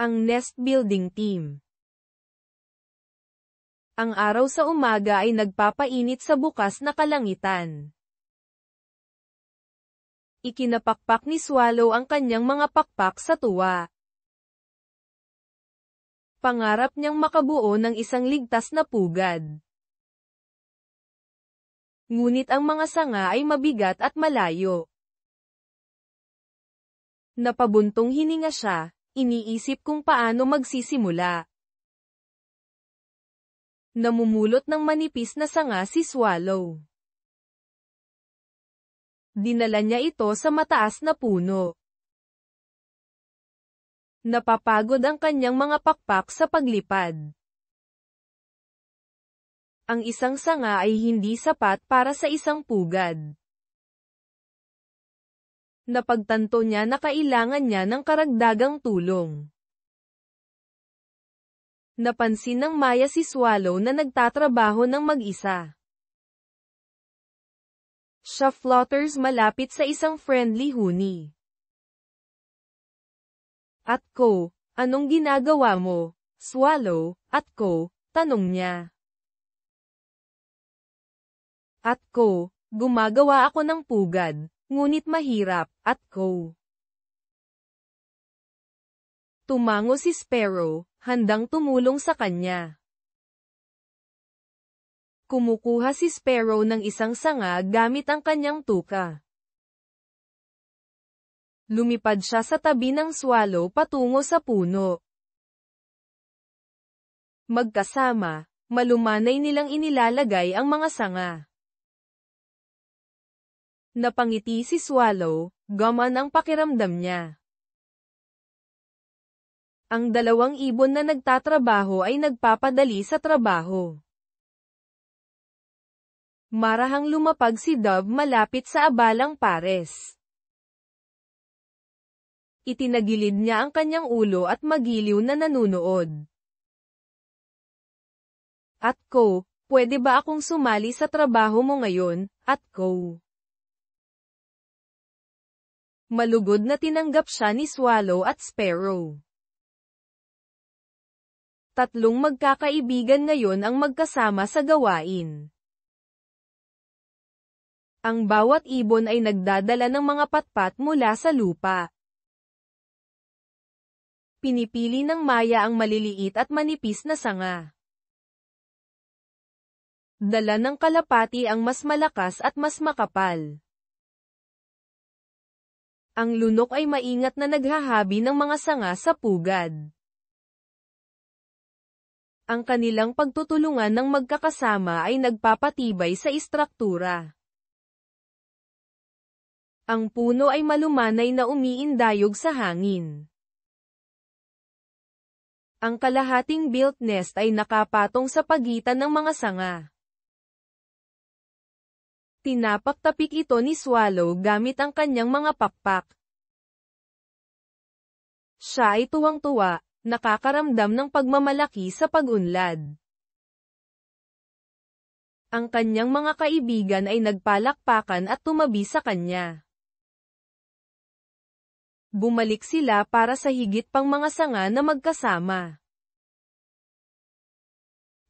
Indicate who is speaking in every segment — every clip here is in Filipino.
Speaker 1: Ang nest building team. Ang araw sa umaga ay nagpapainit sa bukas na kalangitan. Ikinapakpak ni Swallow ang kanyang mga pakpak sa tuwa. Pangarap niyang makabuo ng isang ligtas na pugad. Ngunit ang mga sanga ay mabigat at malayo. Napabuntong hininga siya, iniisip kung paano magsisimula. Namumulot ng manipis na sanga si Swallow. Dinala niya ito sa mataas na puno. Napapagod ang kanyang mga pakpak sa paglipad. Ang isang sanga ay hindi sapat para sa isang pugad. Napagtanto niya na kailangan niya ng karagdagang tulong. Napansin ng Maya si Swallow na nagtatrabaho ng mag-isa. Siya flutters malapit sa isang friendly huni. Atko, anong ginagawa mo, Swallow? Atko, tanong niya. Atko, gumagawa ako ng pugad, ngunit mahirap, Atko. Tumango si Sparrow, handang tumulong sa kanya. Kumukuha si Sparrow ng isang sanga gamit ang kanyang tuka. Lumipad siya sa tabi ng Swallow patungo sa puno. Magkasama, malumanay nilang inilalagay ang mga sanga. Napangiti si Swallow, gaman ang pakiramdam niya. Ang dalawang ibon na nagtatrabaho ay nagpapadali sa trabaho. Marahang lumapag si Dove malapit sa abalang pares. Itinagilid niya ang kanyang ulo at magiliw na nanunood. Atko, pwede ba akong sumali sa trabaho mo ngayon, Atko? Malugod na tinanggap siya ni Swallow at Sparrow. Tatlong magkakaibigan ngayon ang magkasama sa gawain. Ang bawat ibon ay nagdadala ng mga patpat mula sa lupa. Pinipili ng Maya ang maliliit at manipis na sanga. Dala ng kalapati ang mas malakas at mas makapal. Ang lunok ay maingat na naghahabi ng mga sanga sa pugad. Ang kanilang pagtutulungan ng magkakasama ay nagpapatibay sa istruktura. Ang puno ay malumanay na umiindayog sa hangin. Ang kalahating built nest ay nakapatong sa pagitan ng mga sanga. Tinapak-tapik ito ni Swallow gamit ang kanyang mga pakpak. Siya ay tuwang-tuwa, nakakaramdam ng pagmamalaki sa pag-unlad. Ang kanyang mga kaibigan ay nagpalakpakan at tumabi sa kanya. Bumalik sila para sa higit pang mga sanga na magkasama.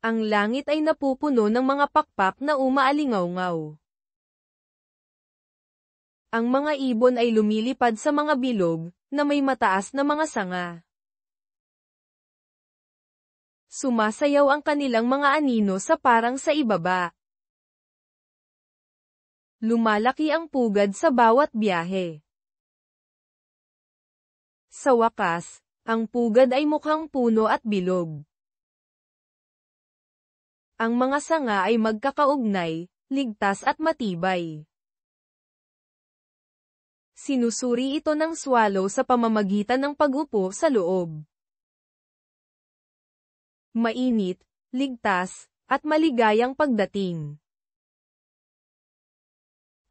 Speaker 1: Ang langit ay napupuno ng mga pakpak na umaalingaw-ngaw. Ang mga ibon ay lumilipad sa mga bilog, na may mataas na mga sanga. Sumasayaw ang kanilang mga anino sa parang sa ibaba. Lumalaki ang pugad sa bawat biyahe. Sa wakas, ang pugad ay mukhang puno at bilog. Ang mga sanga ay magkakaugnay, ligtas at matibay. Sinusuri ito ng Swallow sa pamamagitan ng pag-upo sa loob. Mainit, ligtas, at maligayang pagdating.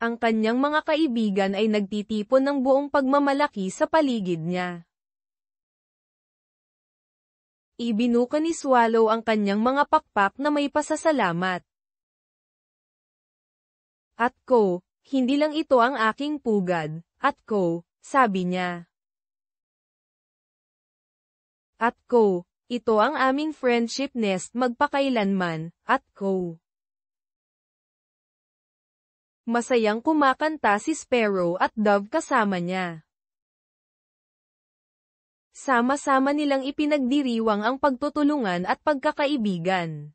Speaker 1: Ang kanyang mga kaibigan ay nagtitipon ng buong pagmamalaki sa paligid niya. Ibinuka ni Swallow ang kanyang mga pakpak na may pasasalamat. Atko, hindi lang ito ang aking pugad, Atko, sabi niya. At Co. Ito ang aming friendship nest magpakailanman, at Co. Masayang kumakanta si Sparrow at Dove kasama niya. Sama-sama nilang ipinagdiriwang ang pagtutulungan at pagkakaibigan.